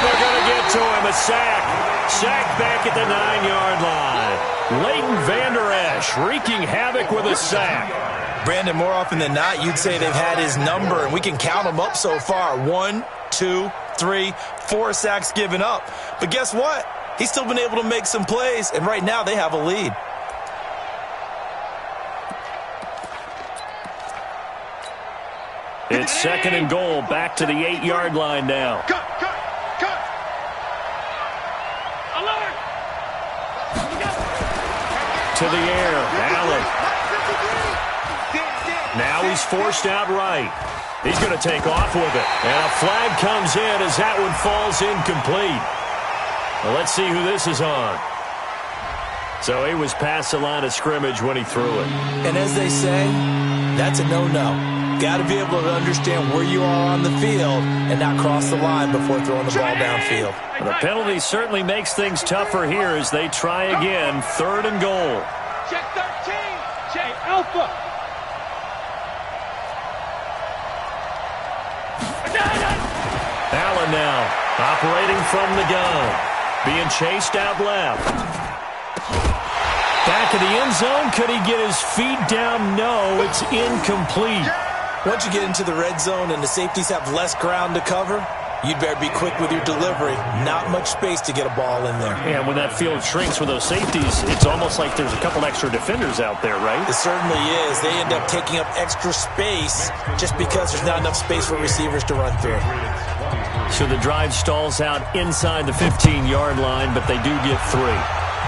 they're going to get to him, a sack. Sacked back at the 9-yard line. Leighton Vander Esch wreaking havoc with a sack. Brandon, more often than not, you'd say they've had his number, and we can count them up so far. 1, 2, 3, 4 sacks given up. But guess what? He's still been able to make some plays, and right now they have a lead. It's 2nd and goal, back to the 8-yard line now. Cut. Alert. To the air, Allen. Now he's forced out right. He's going to take off with it. And a flag comes in as that one falls incomplete. Well, let's see who this is on. So he was past the line of scrimmage when he threw it. And as they say, that's a no-no. Got to be able to understand where you are on the field and not cross the line before throwing the ball downfield. The penalty certainly makes things tougher here as they try again. 3rd and goal. Check 13. Check Alpha. Allen now operating from the gun. Being chased out left. Back of the end zone. Could he get his feet down? No, it's incomplete. Once you get into the red zone and the safeties have less ground to cover, you'd better be quick with your delivery. Not much space to get a ball in there. Yeah, when that field shrinks with those safeties, it's almost like there's a couple extra defenders out there, right? It certainly is. They end up taking up extra space just because there's not enough space for receivers to run through. So the drive stalls out inside the 15-yard line, but they do get 3.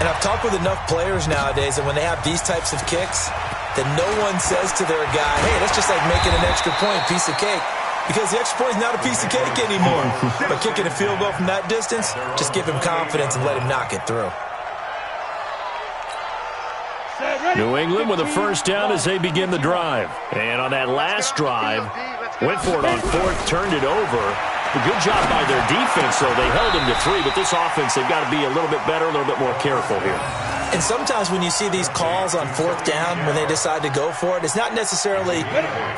And I've talked with enough players nowadays, and when they have these types of kicks, that no one says to their guy, hey, that's just like making an extra point, piece of cake. Because the extra point is not a piece of cake anymore. But kicking a field goal from that distance, just give him confidence and let him knock it through. New England with a first down as they begin the drive. And on that last drive, went for it on 4th, turned it over. A good job by their defense, though. They held him to 3, but this offense, they've got to be a little bit better, a little bit more careful here. And sometimes when you see these calls on 4th down, when they decide to go for it, it's not necessarily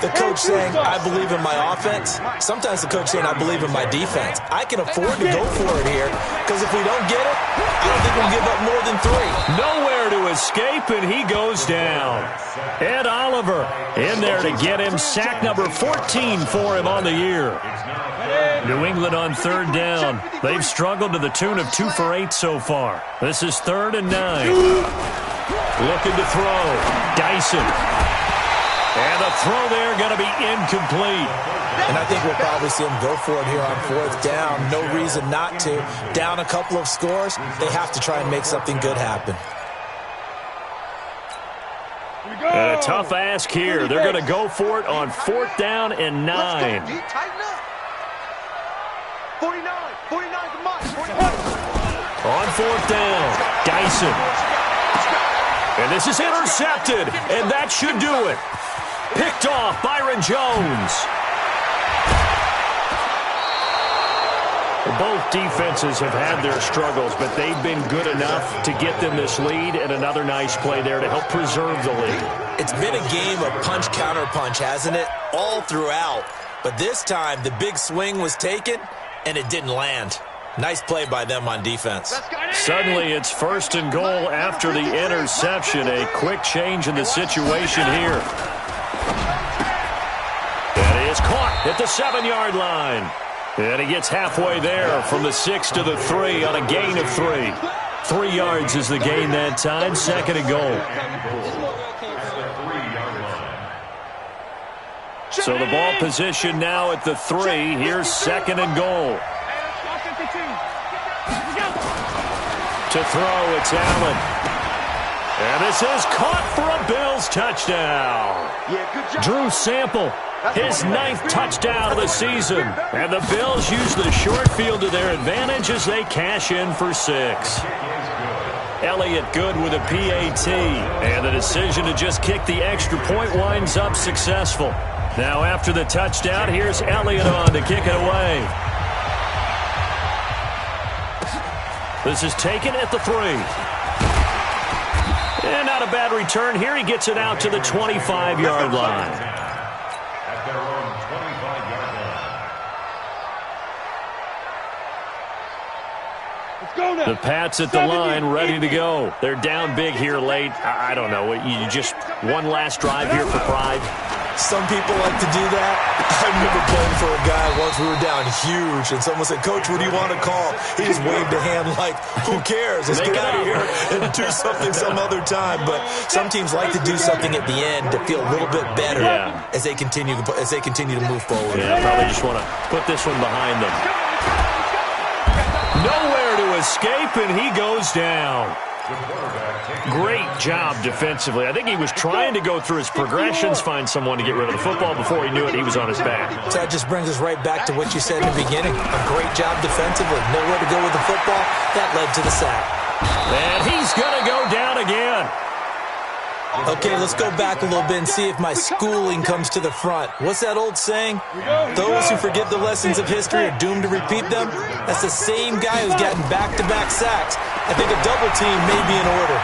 the coach saying, I believe in my offense. Sometimes the coach saying, I believe in my defense. I can afford to go for it here, because if we don't get it, I don't think we'll give up more than 3. Nowhere to escape, and he goes down. Ed Oliver in there to get him. Sack number 14 for him on the year. New England on 3rd down. They've struggled to the tune of 2 for 8 so far. This is 3rd and 9. Looking to throw. Dyson. And the throw there going to be incomplete. And I think we'll probably see him go for it here on 4th down. No reason not to. Down a couple of scores, they have to try and make something good happen. And a tough ask here. They're going to go for it on 4th down and 9. 49 to Mike. On 4th down, Dyson. And this is intercepted, and that should do it. Picked off Byron Jones. Well, both defenses have had their struggles, but they've been good enough to get them this lead, and another nice play there to help preserve the lead. It's been a game of punch-counter-punch, hasn't it? All throughout. But this time, the big swing was taken, and it didn't land. Nice play by them on defense. Suddenly, it's 1st and goal after the interception. A quick change in the situation here. That is caught at the 7-yard line. And he gets halfway there from the 6 to the 3 on a gain of 3. 3 yards is the gain that time. 2nd and goal. So the ball position now at the 3. Here's 2nd and goal. To throw, it's Allen. And this is caught for a Bills touchdown. Drew Sample, his 9th touchdown of the season. And the Bills use the short field to their advantage as they cash in for 6. Elliott good with a PAT. And the decision to just kick the extra point winds up successful. Now after the touchdown, here's Elliott on to kick it away. This is taken at the 3. And not a bad return here. He gets it out to the 25-yard line. At their own 25-yard The Pats at the line, ready to go. They're down big here late. I don't know. You just one last drive here for pride. Some people like to do that. I remember playing for a guy once. We were down huge, and someone said, "Coach, what do you want to call?" He just waved a hand like, "Who cares? Let's get out of here and do something some other time." But some teams like to do something at the end to feel a little bit better as they continue to move forward. Yeah, probably just want to put this one behind them. Nowhere to escape, and he goes down. Great job defensively. I think he was trying to go through his progressions, find someone to get rid of the football. Before he knew it, he was on his back. So that just brings us right back to what you said in the beginning. A great job defensively. Nowhere to go with the football. That led to the sack. And he's going to go down again. Okay, let's go back a little bit and see if my schooling comes to the front. What's that old saying? Those who forget the lessons of history are doomed to repeat them. That's the same guy who's gotten back-to-back sacks. I think a double team may be in order.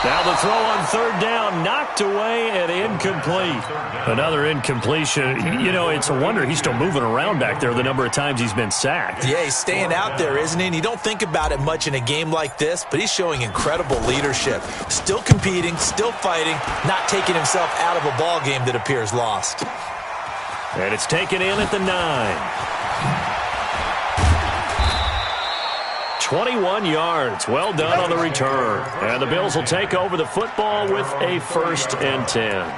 Now the throw on third down, knocked away and incomplete. Another incompletion. You know, it's a wonder he's still moving around back there the number of times he's been sacked. Yeah, he's staying out there, isn't he? And you don't think about it much in a game like this, but he's showing incredible leadership. Still competing, still fighting, not taking himself out of a ball game that appears lost. And it's taken in at the 9. 21 yards. Well done on the return. And the Bills will take over the football with a 1st and 10.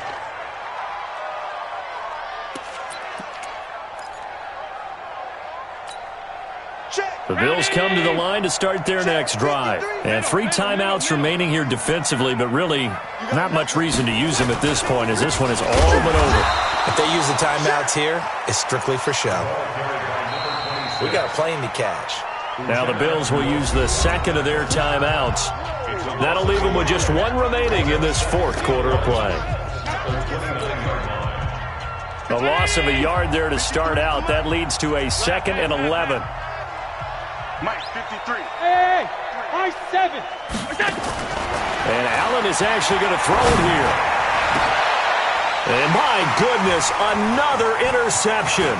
The Bills come to the line to start their next drive. And 3 timeouts remaining here defensively, but really not much reason to use them at this point, as this one is all but over. If they use the timeouts here, it's strictly for show. We got a plane to catch. Now the Bills will use the second of their timeouts. That'll leave them with just 1 remaining in this 4th quarter of play. A loss of a yard there to start out. That leads to a 2nd and 11. Mike, 53. Hey, Mike, 7. And Allen is actually going to throw it here. And my goodness, another interception.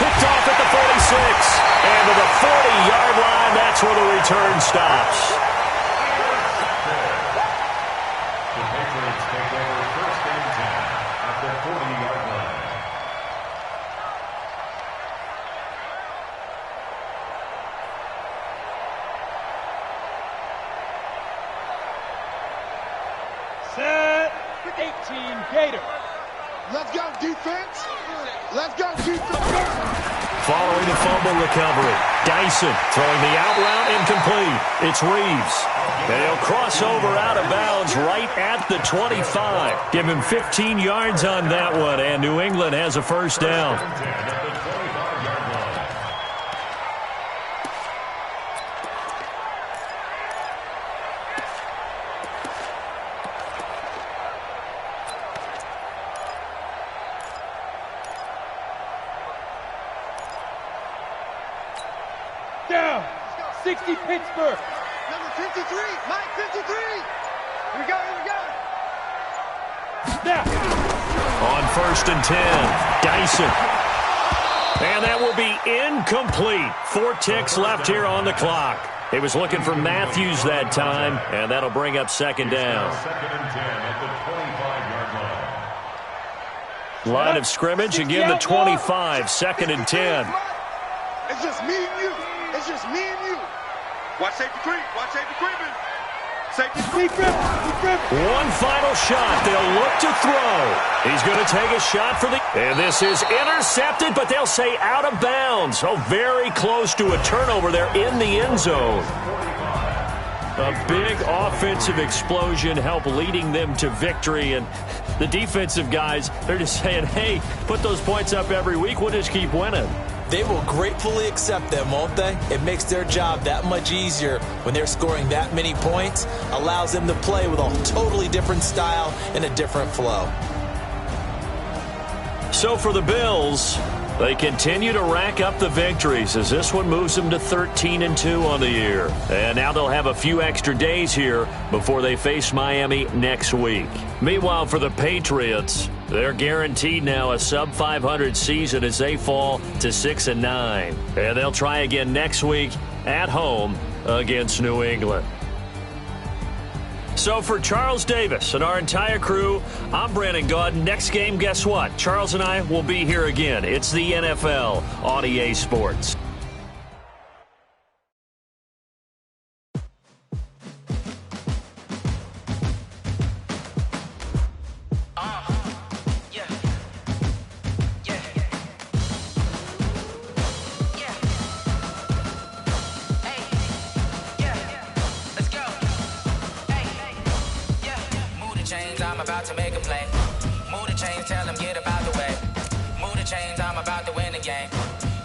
Picked off at the 46. And to the 40-yard line, that's where the return stops. The Patriots take over 1st and 10 at the 40-yard line. Set. 18, Gator. Let's go, defense. Let's go, defense. Following the fumble recovery, Dyson throwing the out route incomplete. It's Reeves. And he'll cross over out of bounds right at the 25. Give him 15 yards on that one, and New England has a 1st down. Down. 60 Pittsburgh. Number 53. Mike 53. Here we go. Here we go. Now. On 1st and 10, Dyson. And that will be incomplete. 4 ticks left here on the clock. He was looking for Matthews that time, and that'll bring up 2nd down. 2nd and 10 at the 25-yard line. Line of scrimmage, again the 25, 2nd and 10. It's just me and you. It's just me and you. Watch safety creep. Watch safety creeping. Safety creep. One final shot. They'll look to throw. He's going to take a shot for the... And this is intercepted, but they'll say out of bounds. Oh, very close to a turnover there in the end zone. A big offensive explosion helped leading them to victory. And the defensive guys, they're just saying, hey, put those points up every week. We'll just keep winning. They will gratefully accept them, won't they? It makes their job that much easier when they're scoring that many points. Allows them to play with a totally different style and a different flow. So for the Bills, they continue to rack up the victories as this one moves them to 13-2 on the year. And now they'll have a few extra days here before they face Miami next week. Meanwhile, for the Patriots, they're guaranteed now a sub-500 season as they fall to 6-9. And they'll try again next week at home against New England. So for Charles Davis and our entire crew, I'm Brandon Gaudin. Next game, guess what? Charles and I will be here again. It's the NFL on EA Sports. I'm about to make a play. Move the chains, tell them get up out the way. Move the chains, I'm about to win the game.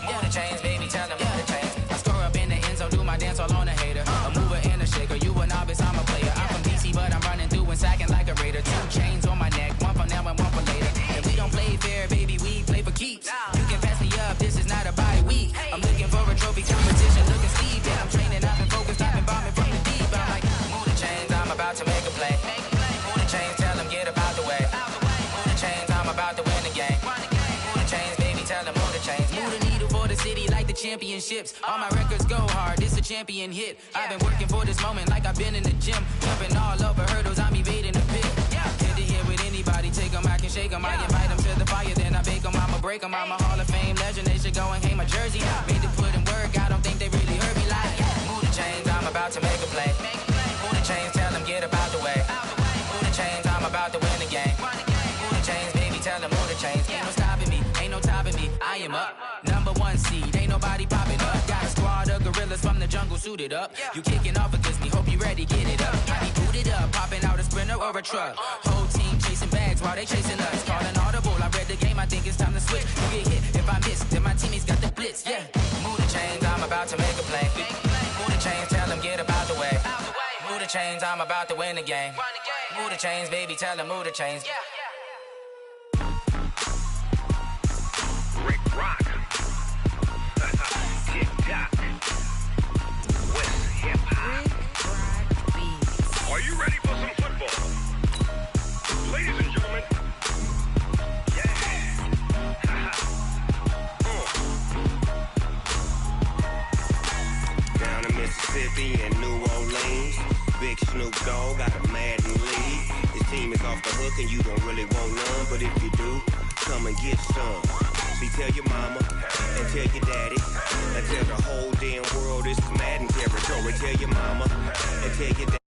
Move the chains, baby, tell them move the chains. I score up in the end zone, do my dance all on a hater. A mover and a shaker, you a novice, I'm a player. I'm from DC, but I'm running through and sacking like a raider. 2 chains on my neck, one for now and one for later. And we don't play fair, baby, we play for keeps. You can pass me up, this is not a bye week. I'm looking for a trophy competition, looking steep. Yeah, I'm training, I've been focused, I've been bombing from the deep. I'm like, move the chains, I'm about to make a play. Move the chains, tell them get up out the way. Move the chains, I'm about to win the game. Move the chains, baby, tell them move the chains. Move the needle for the city like the championships. All my records go hard, this a champion hit. I've been working for this moment like I've been in the gym. Jumping all over hurdles, I'm evading the pit. Head to head with anybody, take them, I can shake them. I invite them to the fire, then I bake them. I'ma break them, I'm a Hall of Fame legend. They should go and hang my jersey. Made to put in work, I don't think they really heard me like. Move the chains, I'm about to make a play. Move the chains, tell them get up out the way. Move the chains, I'm about to win the game. Move the chains, baby, tell them move the chains. Ain't no stopping me, ain't no topping me. I am up, #1 seed, ain't nobody popping up. Got a squad of gorillas from the jungle suited up. You kicking off against me, hope you ready, get it up. I be booted up, popping out a Sprinter or a truck. Whole team chasing bags while they chasing us. Calling audible, I read the game, I think it's time to switch. You get hit if I miss, then my teammates got the blitz, yeah. Move the chains, I'm about to make a play. Move the chains, tell them get up out the way. Move the chains, I'm about to win the game. Move the chains, baby, tell them move the chains. Rick Rock. Tick-tock. West hip-hop. Are you ready for some football? Ladies and gentlemen. Yeah. Down in Mississippi and New Orleans, Big Snoop Dogg got a Madden lead. His team is off the hook and you don't really want none, but if you do, come and get some. See, tell your mama and tell your daddy and tell the whole damn world it's Madden territory. Tell your mama and tell your daddy.